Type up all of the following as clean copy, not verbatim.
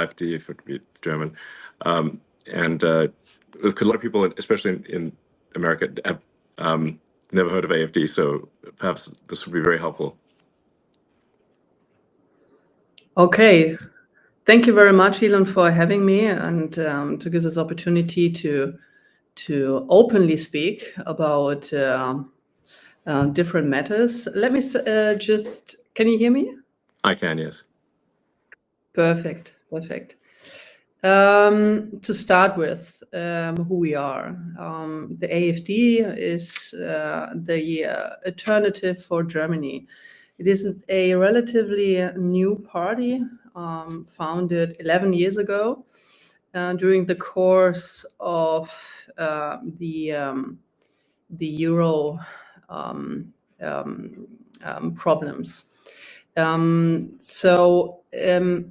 AFD, if it would be German. Because a lot of people, especially in America, have never heard of AFD, so perhaps this would be very helpful. Okay. Thank you very much, Elon, for having me and to give this opportunity to openly speak about different matters. Let me just, can you hear me? I can, yes. Perfect. To start with, who we are. The AFD is the alternative for Germany. It is a relatively new party, founded 11 years ago during the course of the Euro problems.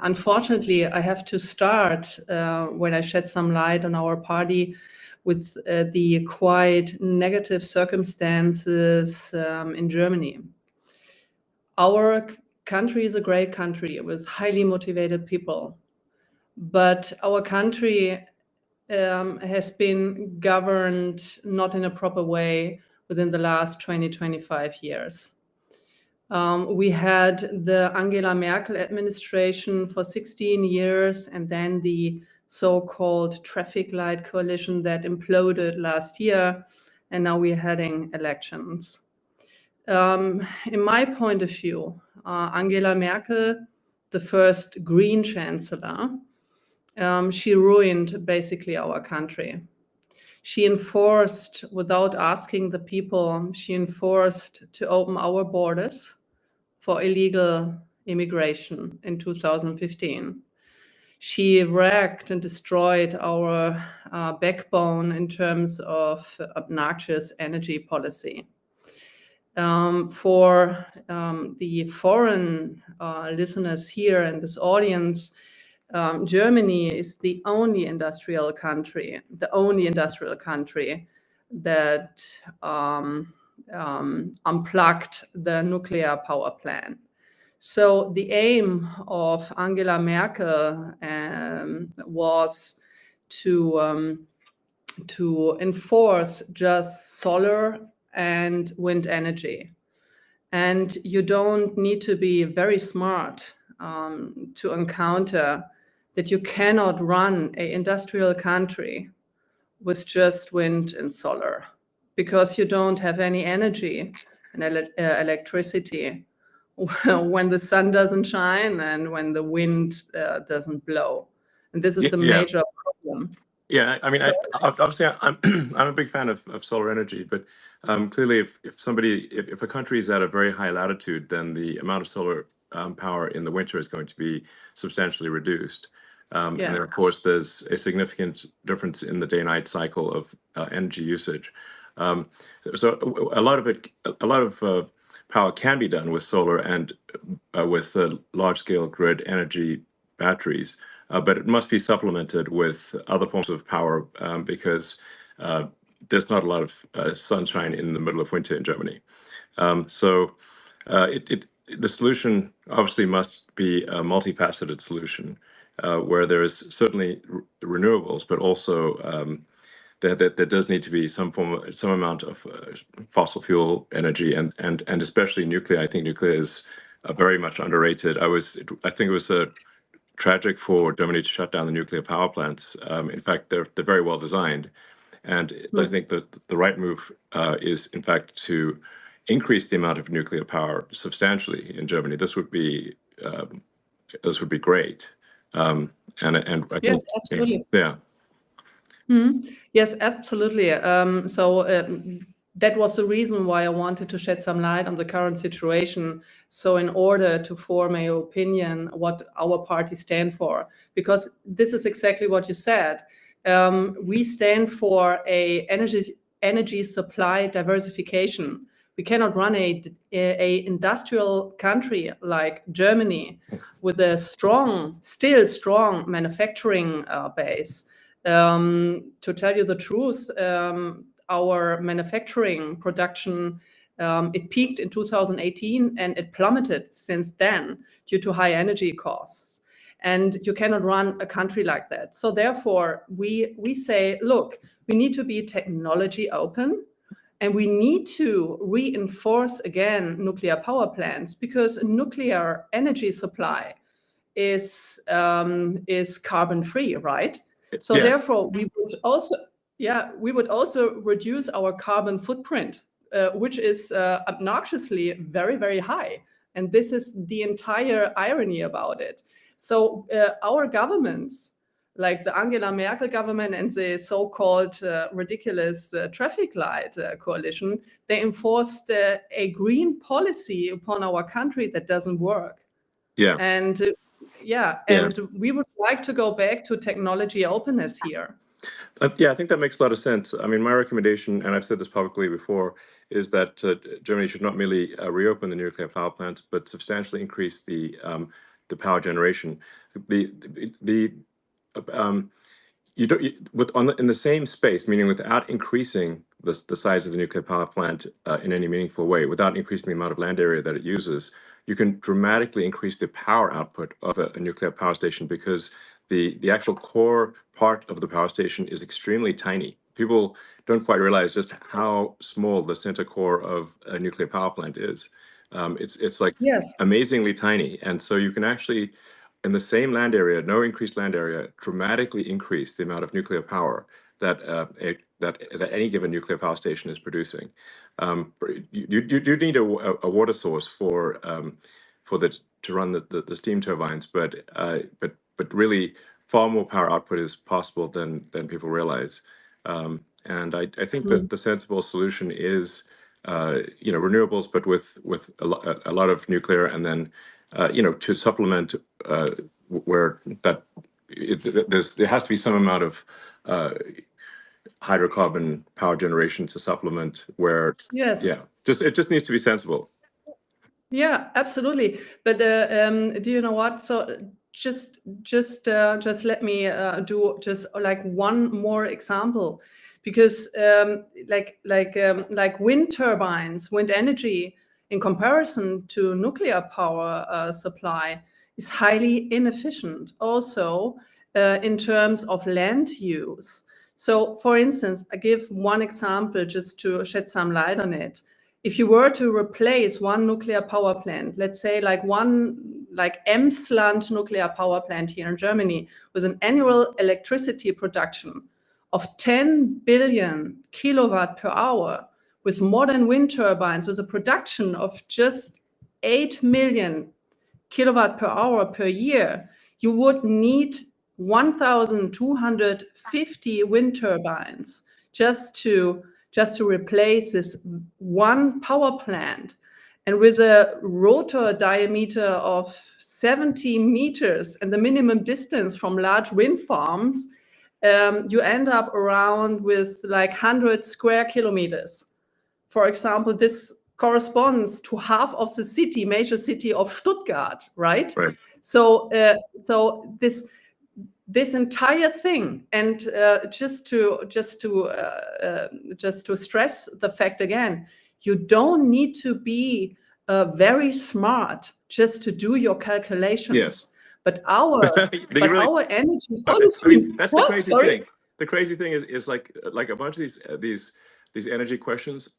Unfortunately, I have to start when I shed some light on our party with the quite negative circumstances in Germany. Our country is a great country with highly motivated people, but our country has been governed not in a proper way within the last 20-25 years. We had the Angela Merkel administration for 16 years, and then the so-called traffic light coalition that imploded last year, and now we're heading elections. In my point of view, Angela Merkel, the first Green Chancellor, she ruined basically our country. She enforced, without asking the people, she enforced to open our borders for illegal immigration in 2015. She wrecked and destroyed our backbone in terms of obnoxious energy policy. For the foreign listeners here in this audience, Germany is the only industrial country that unplugged the nuclear power plant. So the aim of Angela Merkel was to enforce just solar and wind energy. And you don't need to be very smart to encounter that you cannot run an industrial country with just wind and solar, because you don't have any energy and electricity when the sun doesn't shine and when the wind doesn't blow. And this is a major problem. Yeah, I mean, obviously, I'm a big fan of solar energy, but clearly, if a country is at a very high latitude, then the amount of solar power in the winter is going to be substantially reduced. And then, of course, there's a difference in the day-night cycle of energy usage. So a lot of power can be done with solar and with large-scale grid energy batteries. But it must be supplemented with other forms of power because there's not a lot of sunshine in the middle of winter in Germany. The solution obviously must be a multifaceted solution where there is certainly renewables, but also there does need to be some amount of fossil fuel energy and especially nuclear. I think nuclear is very much underrated. I think it was tragic for Germany to shut down the nuclear power plants. In fact, they're very well designed, and I think that the right move is, in fact, to increase the amount of nuclear power substantially in Germany. This would be great. And I think, yes, absolutely. Yeah. Yes, absolutely. That was the reason why I wanted to shed some light on the current situation. So in order to form an opinion what our party stand for, because this is exactly what you said. We stand for a energy supply diversification. We cannot run a industrial country like Germany with a still strong manufacturing base. To tell you the truth, our manufacturing production, it peaked in 2018 and it plummeted since then due to high energy costs. And you cannot run a country like that. So therefore, we say, look, we need to be technology open, and we need to reinforce again nuclear power plants, because nuclear energy supply is carbon free, right? So Yes. therefore, we would also reduce our carbon footprint, which is obnoxiously very, very high. And this is the entire irony about it. So our governments, like the Angela Merkel government and the so-called ridiculous traffic light coalition, they enforced a green policy upon our country that doesn't work. Yeah. And we would like to go back to technology openness here. Yeah, I think that makes a lot of sense. I mean, my recommendation, and I've said this publicly before, is that Germany should not merely reopen the nuclear power plants, but substantially increase the power generation. In the same space, meaning without increasing the size of the nuclear power plant in any meaningful way, without increasing the amount of land area that it uses, you can dramatically increase the power output of a nuclear power station, because the actual core part of the power station is extremely tiny. People don't quite realize just how small the center core of a nuclear power plant is. It's like amazingly tiny, and so you can actually, in the same land area, no increased land area, dramatically increase the amount of nuclear power that any given nuclear power station is producing. You need a water source to run the steam turbines, but really far more power output is possible than people realize. And I think that the sensible solution is renewables, but with a lot of nuclear, and then to supplement where that there has to be some amount of hydrocarbon power generation to supplement where it just needs to be sensible. Yeah, absolutely. But do you know what? So just let me do just like one more example, because like wind turbines, wind energy, in comparison to nuclear power supply, is highly inefficient. Also, in terms of land use. So, for instance, I give one example just to shed some light on it. If you were to replace one nuclear power plant, let's say like Emsland nuclear power plant here in Germany, with an annual electricity production of 10 billion kilowatt per hour, with modern wind turbines, with a production of just 8 million kilowatt per hour per year, you would need 1,250 wind turbines just to replace this one power plant. And with a rotor diameter of 70 meters and the minimum distance from large wind farms, you end up around with like 100 square kilometers. For example, this corresponds to half of the major city of Stuttgart, right? Right. So this entire thing, and just to stress the fact again, you don't need to be very smart just to do your calculations. Yes. But our energy policy. I mean, that's the crazy thing. The crazy thing is like a bunch of these energy questions.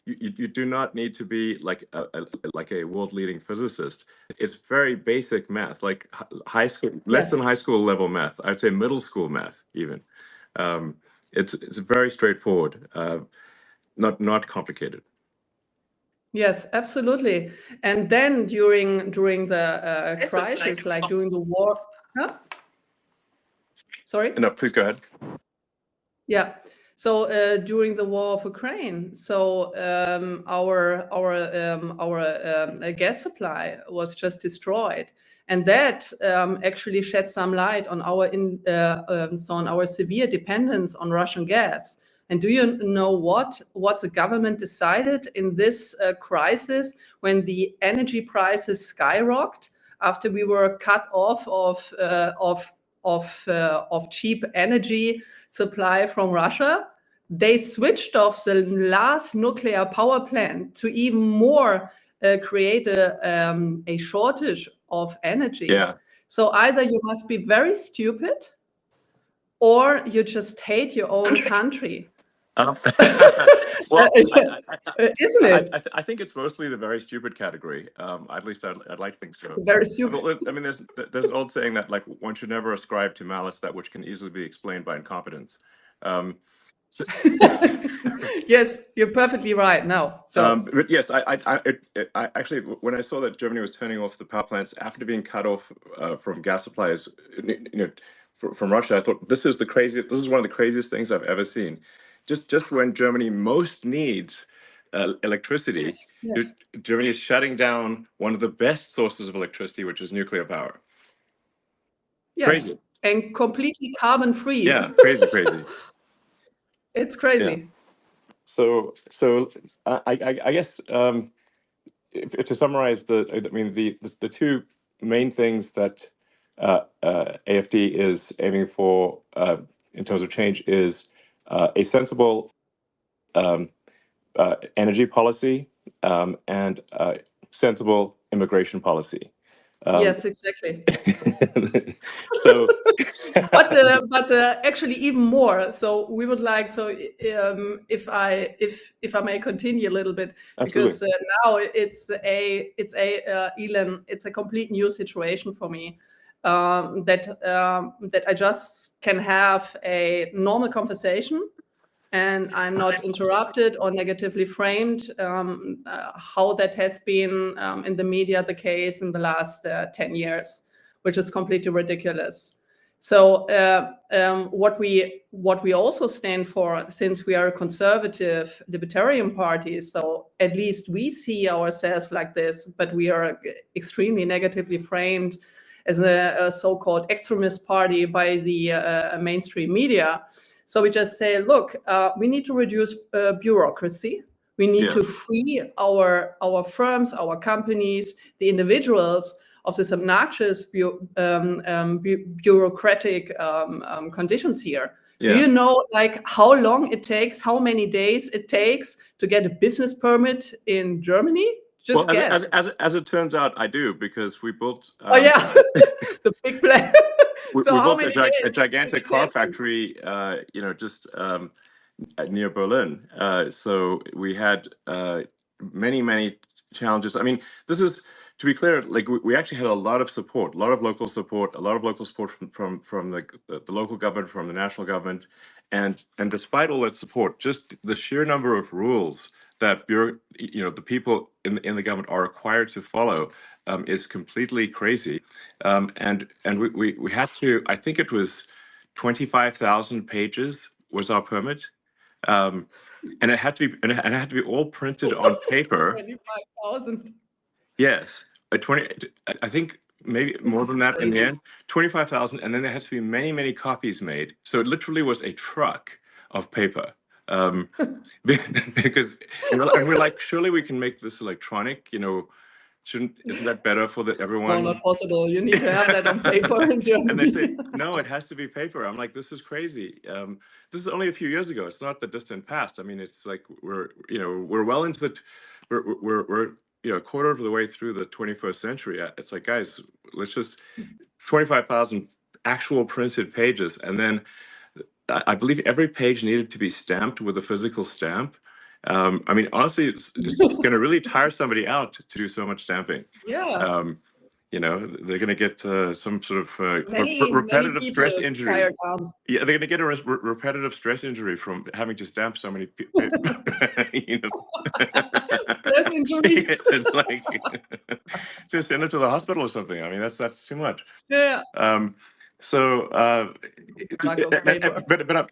You do not need to be like a world-leading physicist. It's very basic math, like high school, less than high school level math. I'd say middle school math even. It's very straightforward, not complicated. Yes, absolutely. And then during the crisis, like during the war. Huh? Sorry? No, please go ahead. Yeah. So during the war of Ukraine, so our gas supply was just destroyed, and that actually shed some light on our severe dependence on Russian gas. And do you know what the government decided in this crisis, when the energy prices skyrocketed after we were cut off of cheap energy supply from Russia? They switched off the last nuclear power plant to even more create a shortage of energy. Yeah. So either you must be very stupid or you just hate your own country. Well, Isn't it? I think it's mostly the very stupid category. At least I'd like to think so. Very stupid. I mean, there's an old saying that like one should never ascribe to malice that which can easily be explained by incompetence. So, Yes, you're perfectly right. No, so but yes, I actually, when I saw that Germany was turning off the power plants after being cut off from gas supplies, from Russia, I thought this is one of the craziest things I've ever seen. Just when Germany most needs electricity, yes, Germany is shutting down one of the best sources of electricity, which is nuclear power. yes, Crazy. and completely carbon free. Yeah, crazy. It's crazy. Yeah. So I guess to summarize the two main things that AFD is aiming for in terms of change is a sensible energy policy and sensible immigration policy. Yes, exactly. So, But actually even more. So we would like, so if I may continue a little bit, because absolutely, now Elon, it's a complete new situation for me. That I just can have a normal conversation and I'm not interrupted or negatively framed, how that has been in the media the case in the last 10 years, which is completely ridiculous. So what we also stand for, since we are a conservative libertarian party, so at least we see ourselves like this, but we are extremely negatively framed as a so-called extremist party by the mainstream media. So we just say, look, we need to reduce bureaucracy. We need to free our firms, our companies, the individuals of this obnoxious bureaucratic conditions here. yeah. Do you know like how long it takes, how many days it takes to get a business permit in Germany? Just guess. As it turns out, I do, because we built. Oh yeah, the big plan. So We how built many a days? gigantic car factory, just near Berlin. So we had many challenges. I mean, this is, to be clear, like we actually had a lot of support, a lot of local support, from the local government, from the national government, and despite all that support, just the sheer number of rules that the people in the government are required to follow is completely crazy. And we had to, I think it was 25,000 pages was our permit. And it had to be all printed on paper. 25,000. Yes, I think maybe more This is than that in the crazy. end. 25,000, and then there has to be many copies made. So it literally was a truck of paper. Because and we're like, surely we can make this electronic. Isn't that better for No, everyone? not possible. You need to have that on paper in Germany. And they say, no, it has to be paper. I'm like, this is crazy. This is only a few years ago. It's not the distant past. I mean, it's like we're well into we're a quarter of the way through the 21st century. It's like, guys, let's just 25,000 actual printed pages, and then I believe every page needed to be stamped with a physical stamp. I mean, honestly, it's going to really tire somebody out to do so much stamping. Yeah. They're going to get some sort of Many repetitive people stress injury. tired arms. Yeah, they're going to get a repetitive stress injury from having to stamp so many Stress injuries. It's like just send them to the hospital or something. I mean, that's too much. Yeah. So, Lack of paper. but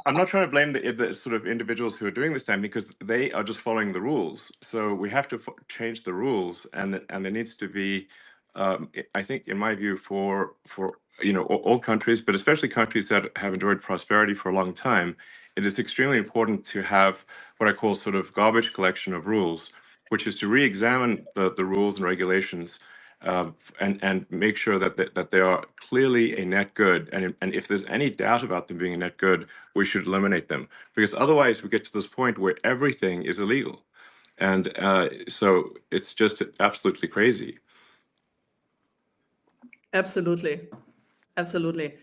I'm not trying to blame the sort of individuals who are doing this time, because they are just following the rules. So we have to change the rules, and there needs to be, I think, in my view, for all countries, but especially countries that have enjoyed prosperity for a long time, it is extremely important to have what I call sort of garbage collection of rules, which is to re-examine the rules and regulations, and make sure that they are clearly a net good, and if there's any doubt about them being a net good, we should eliminate them, because otherwise we get to this point where everything is illegal, and so it's just absolutely crazy. Absolutely. Absolutely.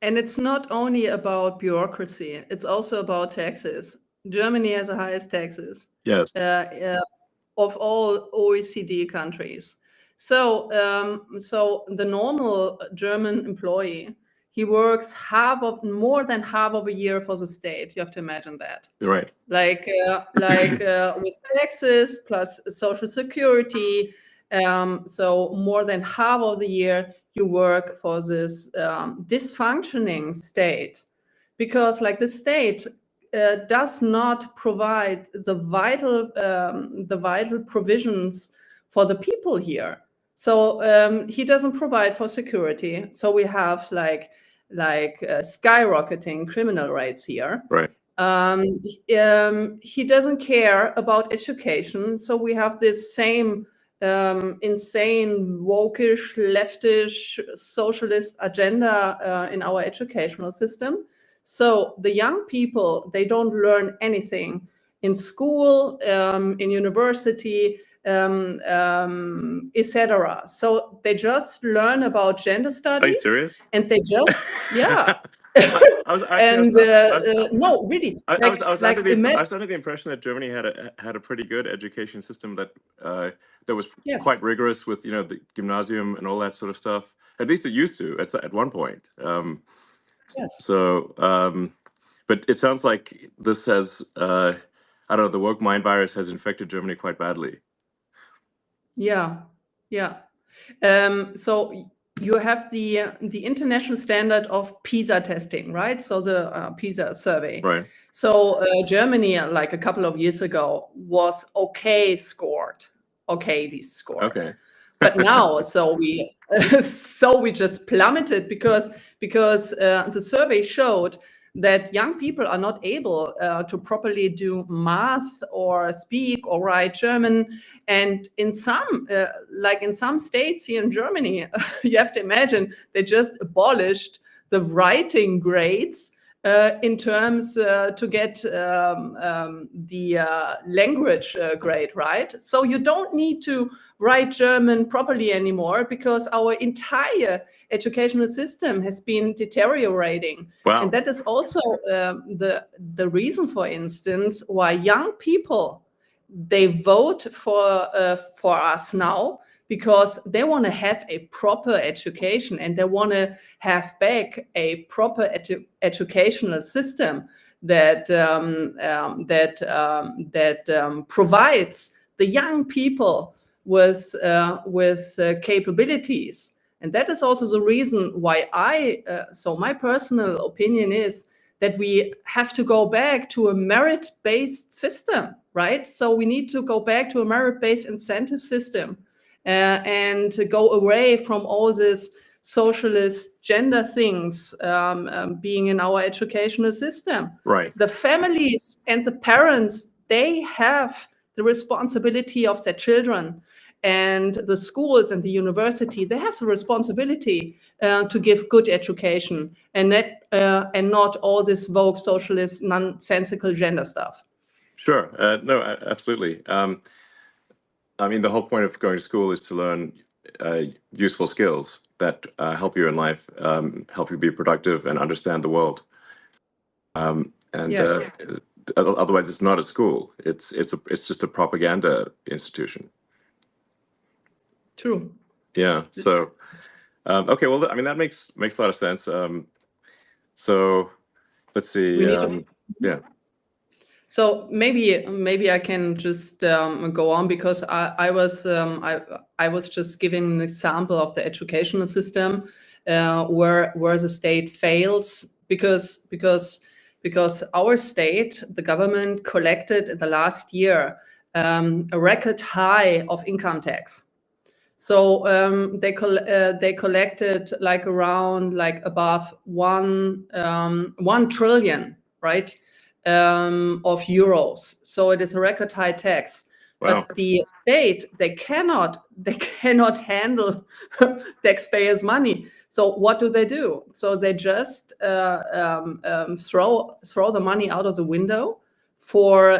And it's not only about bureaucracy, it's also about taxes. Germany has the highest taxes Yes. of all OECD countries. So the normal German employee, he works more than half of a year for the state. You have to imagine that. Right. Like with taxes plus social security. So more than half of the year you work for this dysfunctioning state, because like the state does not provide the vital provisions for the people here. So he doesn't provide for security. So we have like skyrocketing criminal rates here. Right. He doesn't care about education. So we have this same insane, wokish, leftish, socialist agenda in our educational system. So the young people, they don't learn anything in school, in university, etc. So they just learn about gender Are you studies, serious? and they just yeah. I was actually, No, really, I was under the impression that Germany had a pretty good education system that was Yes. quite rigorous with the gymnasium and all that sort of stuff. At least it used to at one point. Yes. So, but it sounds like this has I don't know, the woke mind virus has infected Germany quite badly. Yeah, yeah. So you have the international standard of PISA testing, right? So the PISA survey. Right. So Germany, like a couple of years ago, was okay scored. Okay, scored. Okay. But now, so we just plummeted because the survey showed that young people are not able to properly do math or speak or write German. And in some states here in Germany, you have to imagine they just abolished the writing grades in terms to get the language grade, right? So you don't need to write German properly anymore because our entire educational system has been deteriorating. Wow. And that is also the reason, for instance, why young people, they vote for us now, because they want to have a proper education and they want to have back a proper educational system that provides the young people with capabilities. And that is also the reason why so my personal opinion is that we have to go back to a merit-based system, right? So we need to go back to a merit-based incentive system and to go away from all this socialist gender things being in our educational system. Right. The families and the parents, they have the responsibility of their children, and the schools and the university, they have the responsibility to give good education and not all this woke socialist nonsensical gender stuff. Sure. No, absolutely. I mean, the whole point of going to school is to learn useful skills that help you in life, help you be productive and understand the world. Yes. Otherwise, it's not a school. It's just a propaganda institution. True. Yeah. So, okay. Well, I mean, that makes a lot of sense. So, let's see. Yeah. So maybe I can just go on, because I was just giving an example of the educational system where the state fails because our state, the government, collected in the last year a record high of income tax. So they collected like around above 1 trillion, right? Of euros. So it is a record high tax. Wow. But the state, they cannot handle taxpayers' money. So what do? So they just throw the money out of the window for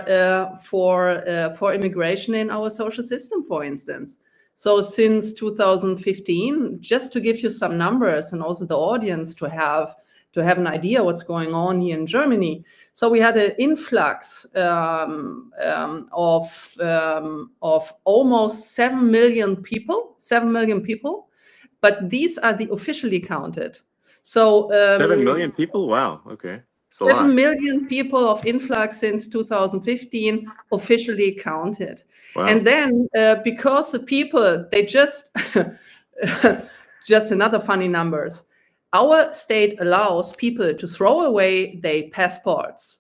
immigration in our social system, for instance. So since 2015, just to give you some numbers and also the audience to have an idea what's going on here in Germany. So we had an influx of almost 7 million people, but these are the officially counted. So 7 million people? Wow. Okay. It's a 7 lot. million people of influx since 2015 officially counted. Wow. And then because the people, they just another funny numbers. Our state allows people to throw away their passports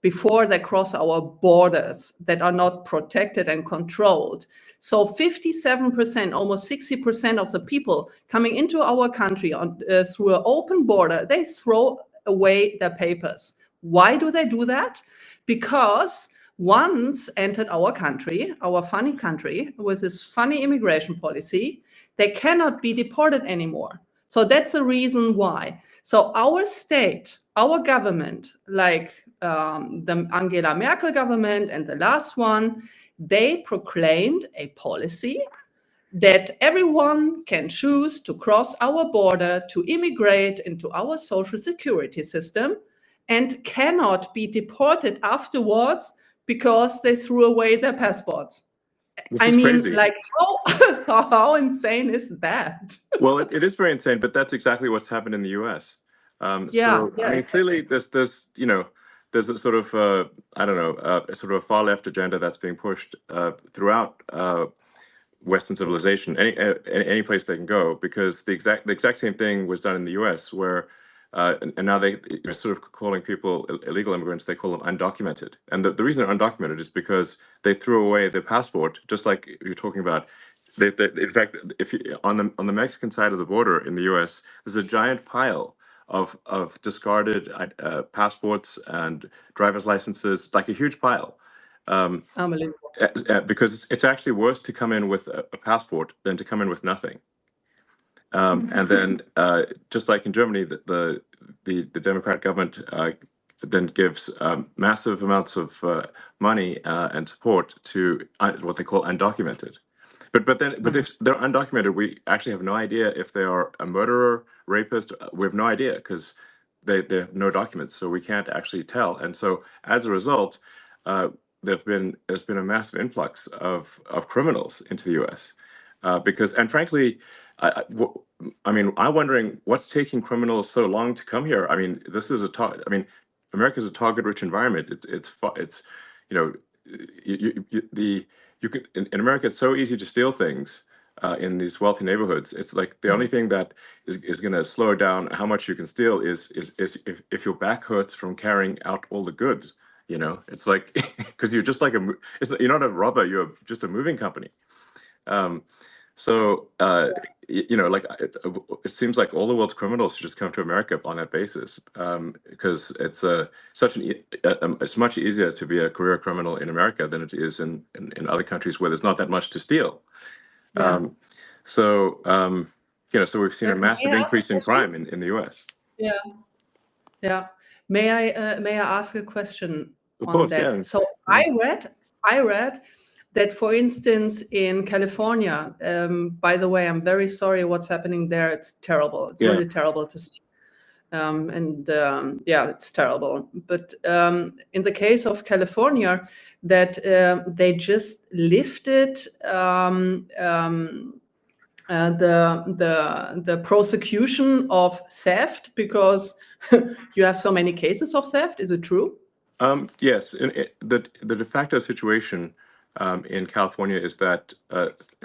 before they cross our borders that are not protected and controlled. So 57%, almost 60% of the people coming into our country through an open border, they throw away their papers. Why do they do that? Because once entered our country, our funny country, with this funny immigration policy, they cannot be deported anymore. So that's the reason why. So our state, our government, like the Angela Merkel government and the last one, they proclaimed a policy that everyone can choose to cross our border to immigrate into our social security system and cannot be deported afterwards because they threw away their passports. This I is mean, crazy. like, how insane is that? Well, it is very insane, but that's exactly what's happened in the US. Yeah, I mean, exactly. clearly there's there's a sort of I don't know, a sort of a far left agenda that's being pushed throughout Western civilization, any place they can go, because the exact same thing was done in the U.S. where, and now they're sort of calling people illegal immigrants. They call them undocumented, and the reason they're undocumented is because they threw away their passport, just like you're talking about. In fact, if you, on the Mexican side of the border in the U.S., there's a giant pile of discarded passports and driver's licenses, like a huge pile. Unbelievable. Because it's actually worse to come in with a passport than to come in with nothing. And then, just like in Germany, the Democratic government then gives massive amounts of money and support to what they call undocumented. But if they're undocumented, we actually have no idea if they are a murderer, rapist. We have no idea because they have no documents, so we can't actually tell. And so as a result, uh, there's been a massive influx of criminals into the U.S. And frankly, I mean, I'm wondering what's taking criminals so long to come here. I mean, I mean, America's a target-rich environment. It's you know, you can in America, it's so easy to steal things in these wealthy neighborhoods. It's like the only thing that is going to slow down how much you can steal is if your back hurts from carrying out all the goods. You know, it's like because you're just like you're not a robber. You're just a moving company. Um, so like it seems like all the world's criminals should just come to America on that basis, because it's it's much easier to be a career criminal in America than it is in other countries where there's not that much to steal. Yeah. So so we've seen a May massive I ask a increase in question? crime in the U.S. Yeah. Yeah. May I ask a question Of on course, yeah. that? So I read that, for instance, in California, by the way, I'm very sorry what's happening there. It's terrible. It's Yeah. really terrible to see. Yeah, it's terrible. But in the case of California, that they just lifted the prosecution of theft because you have so many cases of theft. Is it true? Yes, the de facto situation in California is that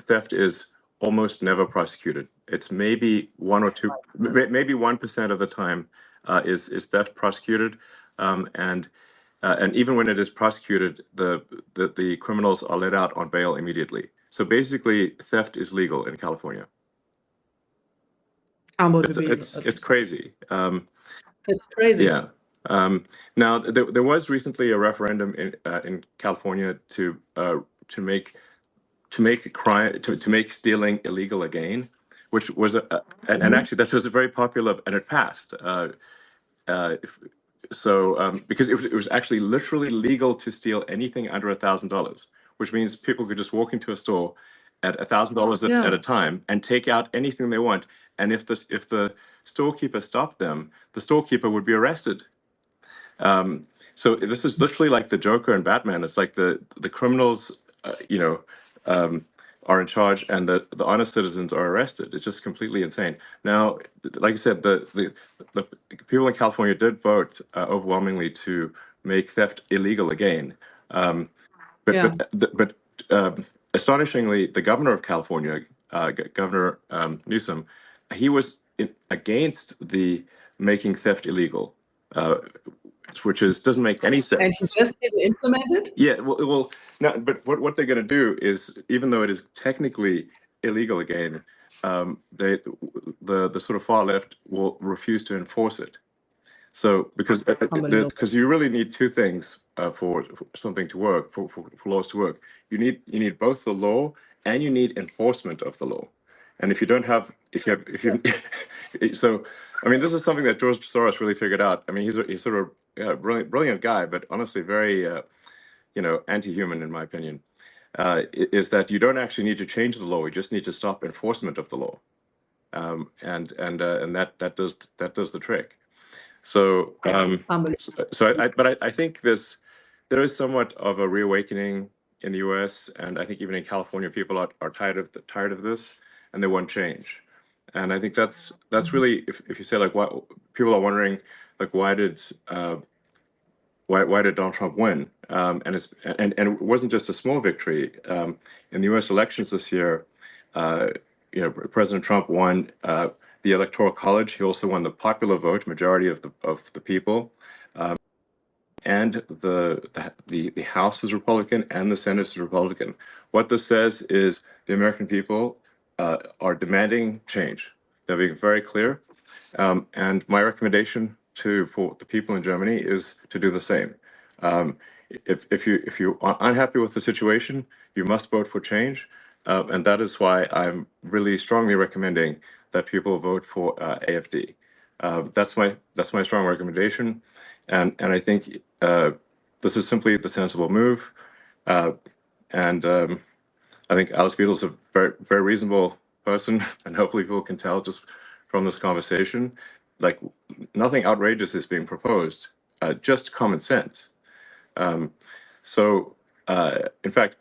theft is almost never prosecuted. It's maybe one or two, maybe 1% of the time is theft prosecuted, and even when it is prosecuted, the criminals are let out on bail immediately. So basically, theft is legal in California. Unbelievable. It's crazy. It's crazy. Yeah. Now there was recently a referendum in California to make crime to make stealing illegal again, which was and actually that was a very popular, and it passed. Uh, because it was actually literally legal to steal anything under $1,000, which means people could just walk into a store at $1,000 at a time and take out anything they want. And if the storekeeper stopped them, the storekeeper would be arrested. So this is literally like the Joker and Batman. It's like the criminals, are in charge, and the honest citizens are arrested. It's just completely insane. Now, like I said, the people in California did vote overwhelmingly to make theft illegal again. But astonishingly, the governor of California, Governor Newsom, he was against the making theft illegal, which doesn't make any sense. And he just didn't implement it? Yeah, well, no, but what they're going to do is, even though it is technically illegal again, the sort of far left will refuse to enforce it. So because you really need two things for something to work, for laws to work. You need both the law and you need enforcement of the law. And if you don't have, so I mean, this is something that George Soros really figured out. I mean, he's sort of a brilliant guy, but honestly very anti-human in my opinion. Is that you don't actually need to change the law; you just need to stop enforcement of the law, and that does the trick. So, I think there is somewhat of a reawakening in the U.S., and I think even in California, people are tired of this, and they want change. And I think that's really, if you say, like, why people are wondering, like, why did Donald Trump win? And it wasn't just a small victory. In the U.S. elections this year, President Trump won the Electoral College. He also won the popular vote, majority of the people, and the House is Republican and the Senate is Republican. What this says is the American people are demanding change. They're being very clear, and my recommendation for the people in Germany is to do the same. If you are unhappy with the situation, you must vote for change, and that is why I'm really strongly recommending that people vote for AFD. That's my strong recommendation, and I think this is simply the sensible move, and I think Alice Weidel is a very very reasonable person, and hopefully people can tell just from this conversation, like, nothing outrageous is being proposed, just common sense. So, in fact,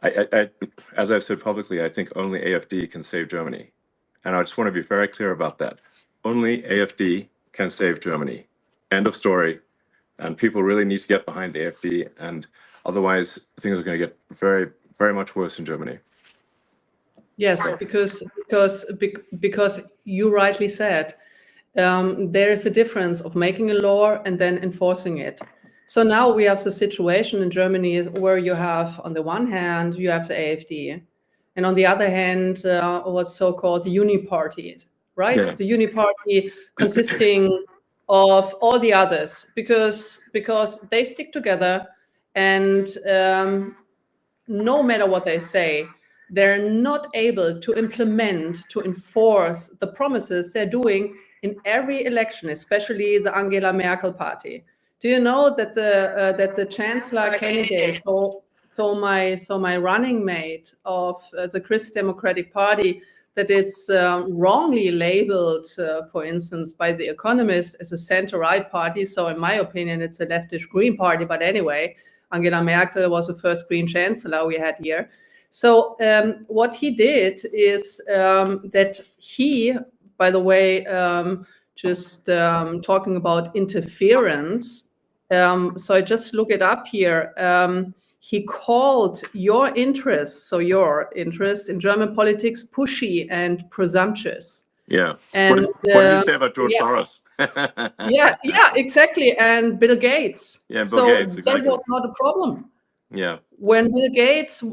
I, as I've said publicly, I think only AFD can save Germany. And I just want to be very clear about that. Only AFD can save Germany. End of story. And people really need to get behind the AFD, and otherwise things are going to get very, very much worse in Germany. Yes, because you rightly said, there is a difference of making a law and then enforcing it. So now we have the situation in Germany where you have, on the one hand, you have the AFD, and on the other hand, what's so-called uniparties, right? Yeah. The uniparty consisting of all the others, because they stick together, and no matter what they say, they're not able to implement, to enforce the promises they're doing in every election, especially the Angela Merkel party. Do you know that the chancellor candidate, so my running mate of the Christ Democratic Party, that it's wrongly labeled, for instance, by The Economist as a center-right party. So in my opinion, it's a leftish Green party. But anyway, Angela Merkel was the first Green chancellor we had here. So what he did is that he, by the way, just talking about interference, so I just look it up here. He called your interests, so your interests in German politics, pushy and presumptuous. Yeah. And what does he say about George Soros? yeah, exactly. And Bill Gates. Yeah, Bill Gates, exactly. That was not a problem. Yeah. When Bill Gates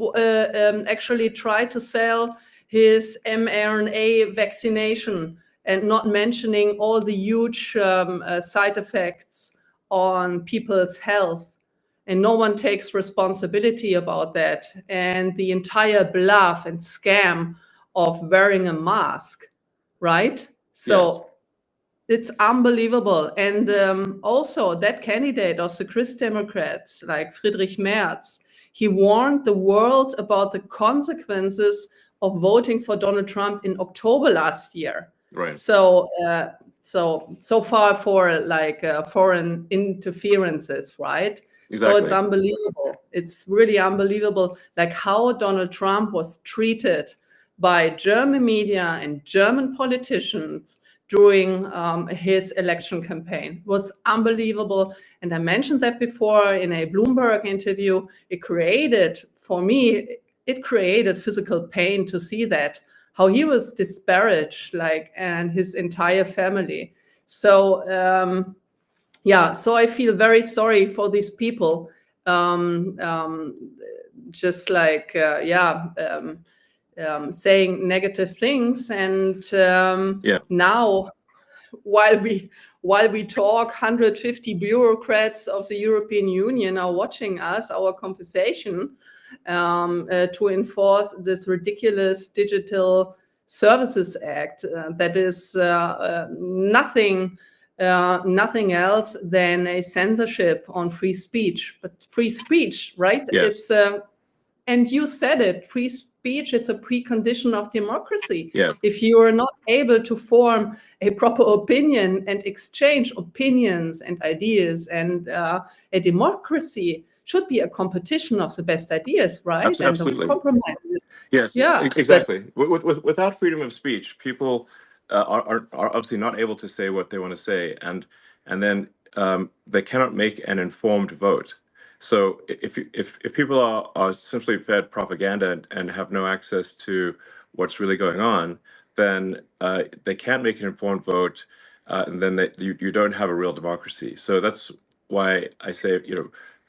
actually tried to sell his mRNA vaccination, and not mentioning all the huge side effects on people's health, and no one takes responsibility about that, and the entire bluff and scam of wearing a mask, right? So it's unbelievable. And also that candidate of the Christ Democrats, like Friedrich Merz, He warned the world about the consequences of voting for Donald Trump in October last year. Right. So far for like foreign interferences, right? Exactly. So it's unbelievable. It's really unbelievable, like how Donald Trump was treated by German media and German politicians during his election campaign. It was unbelievable. And I mentioned that before in a Bloomberg interview. It created, for me, it created physical pain to see that, how he was disparaged, like, and his entire family. So, so I feel very sorry for these people. Just like, saying negative things, and now, while we talk, 150 bureaucrats of the European Union are watching us, our conversation, to enforce this ridiculous Digital Services Act that is nothing else than a censorship on free speech. But free speech, right? Yes. It's and you said it, free speech is a precondition of democracy. Yeah. If you are not able to form a proper opinion and exchange opinions and ideas, and a democracy should be a competition of the best ideas, right? Absolutely. And the compromises. Yes, Yeah, exactly. Without freedom of speech, people are obviously not able to say what they want to say, and then they cannot make an informed vote. So if people are simply fed propaganda and have no access to what's really going on, then they can't make an informed vote, and then you don't have a real democracy. So that's why I say,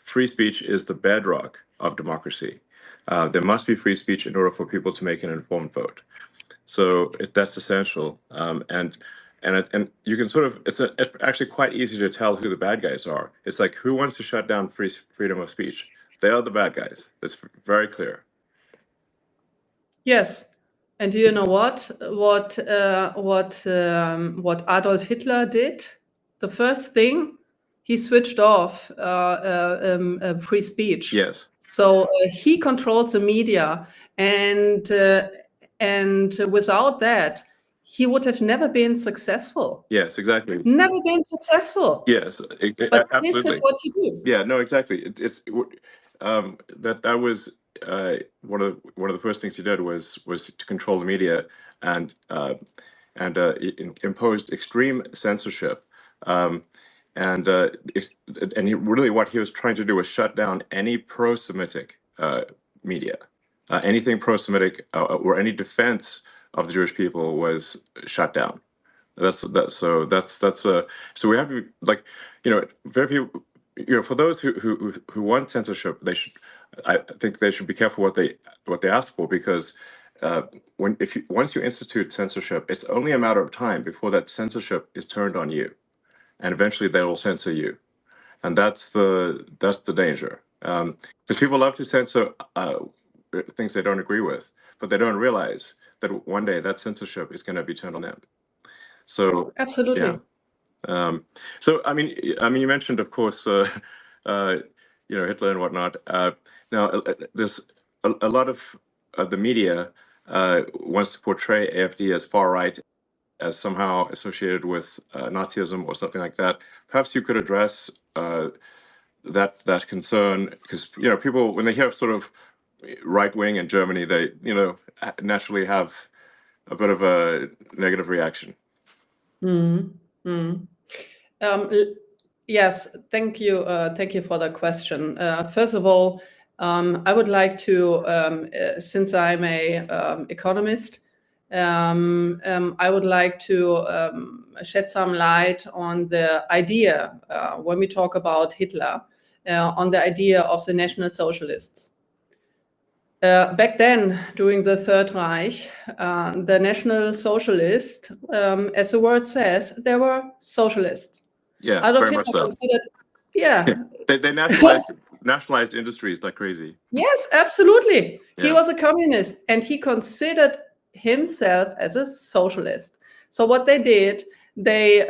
free speech is the bedrock of democracy. There must be free speech in order for people to make an informed vote. So that's essential. And you can sort of, it's actually quite easy to tell who the bad guys are. It's like, who wants to shut down freedom of speech? They are the bad guys. It's very clear. Yes. And do you know what Adolf Hitler did? The first thing, he switched off free speech. Yes. So he controlled the media, and without that, he would have never been successful. Yes, exactly. Never been successful. Yes, But absolutely. this is what you do. Yeah, no, exactly. That was one of the first things he did was to control the media, and imposed extreme censorship. And what he was trying to do was shut down any pro-Semitic media, anything pro-Semitic or any defense of the Jewish people was shut down. So we have to, like, very few, for those who want censorship, I think they should be careful what they ask for, because once you institute censorship, it's only a matter of time before that censorship is turned on you, and eventually they will censor you, and that's the danger. Because people love to censor things they don't agree with, but they don't realize that one day that censorship is going to be turned on them. So absolutely. Yeah. So I mean, you mentioned, of course, Hitler and whatnot. Now, there's a lot of the media wants to portray AFD as far right, as somehow associated with Nazism or something like that. Perhaps you could address that concern, because people, when they hear sort of right wing in Germany, they naturally have a bit of a negative reaction. Yes, thank you for the question. First of all, I would like to, since I'm a economist, I would like to shed some light on the idea, when we talk about Hitler, on the idea of the National Socialists. Back then, during the Third Reich, the National Socialists, as the word says, they were socialists. Yeah, Adolf very much Hitler so. considered, yeah. They nationalized industries like crazy. Yes, absolutely. Yeah. He was a communist, and he considered himself as a socialist. So what they did, they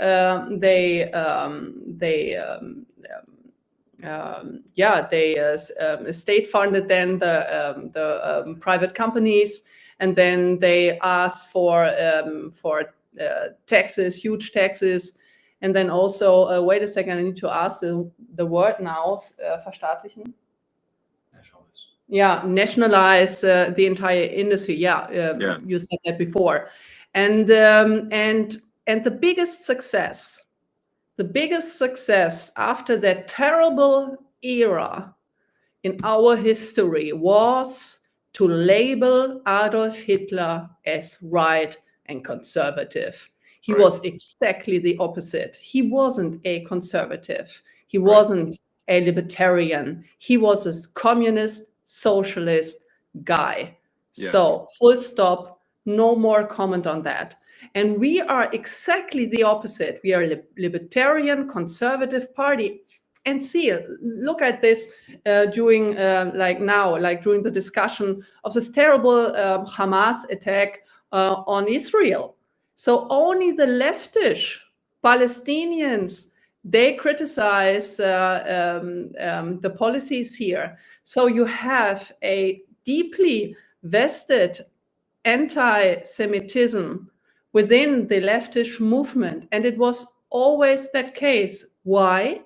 yeah, they state funded then the private companies, and then they asked for taxes, huge taxes, and then also wait a second, I need to ask the word now, verstaatlichen. Yeah, nationalize the entire industry. Yeah, you said that before, and the biggest success after that terrible era in our history was to label Adolf Hitler as right and conservative. He was exactly the opposite. He wasn't a conservative. He wasn't a libertarian. He was a communist, socialist guy. Yeah. So full stop, no more comment on that. And we are exactly the opposite. We are a libertarian, conservative party. And see, look at this during during the discussion of this terrible Hamas attack on Israel. So only the leftish Palestinians, they criticize the policies here. So you have a deeply vested anti-Semitism within the leftish movement. And it was always that case. Why?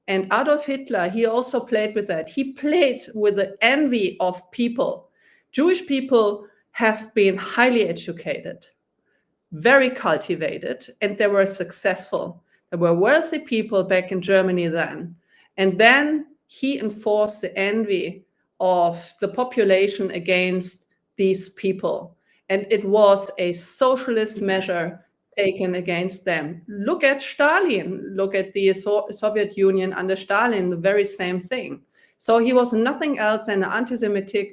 And Adolf Hitler, he also played with that. He played with the envy of people. Jewish people have been highly educated, very cultivated, and they were successful. There were wealthy people back in Germany then. And then he enforced the envy of the population against these people. And it was a socialist measure taken against them. Look at Stalin. Look at the Soviet Union under Stalin, the very same thing. So he was nothing else than an anti-Semitic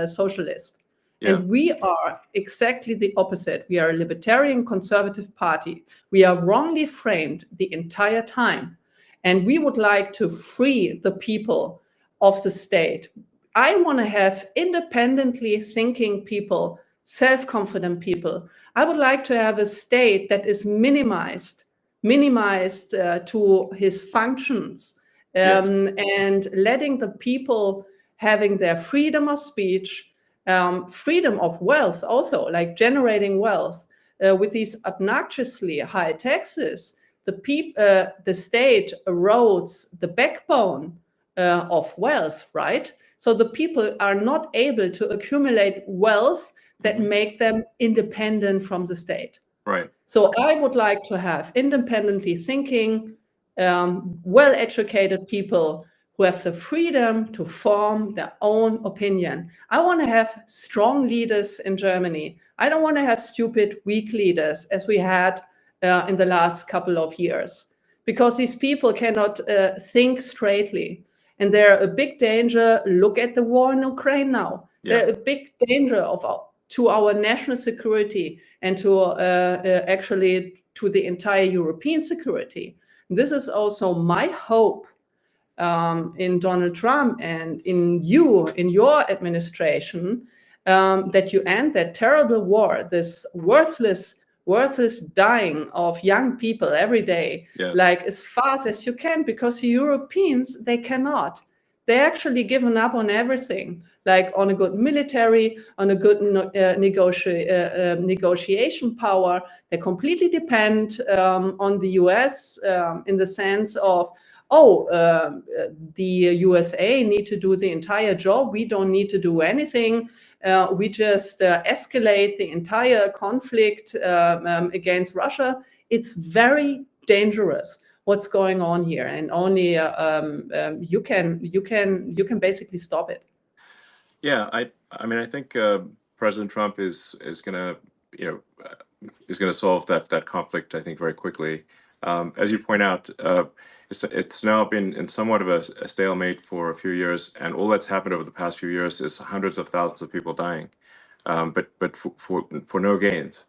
socialist. Yeah. And we are exactly the opposite. We are a libertarian conservative party. We are wrongly framed the entire time. And we would like to free the people of the state. I want to have independently thinking people, self-confident people. I would like to have a state that is minimized to his functions, and letting the people having their freedom of speech, freedom of wealth also, like generating wealth. With these obnoxiously high taxes, the state erodes the backbone of wealth, right? So the people are not able to accumulate wealth that make them independent from the state. Right. So I would like to have independently thinking, well-educated people who have the freedom to form their own opinion. I want to have strong leaders in Germany. I don't want to have stupid, weak leaders as we had in the last couple of years, because these people cannot think straightly. And they're a big danger. Look at the war in Ukraine now. Yeah. They're a big danger to our national security and to actually to the entire European security. This is also my hope in Donald Trump and in your administration, that you end that terrible war, this worthless dying of young people every day, like as fast as you can, because the Europeans, they cannot. They actually given up on everything, like on a good military, on a good negotiation power. They completely depend on the US in the sense of, the USA need to do the entire job. We don't need to do anything. We just escalate the entire conflict against Russia. It's very dangerous what's going on here, and only you can basically stop it. Yeah, I mean, I think President Trump is going to solve that conflict, I think, very quickly. As you point out, it's now been in somewhat of a stalemate for a few years, and all that's happened over the past few years is hundreds of thousands of people dying, but for no gains.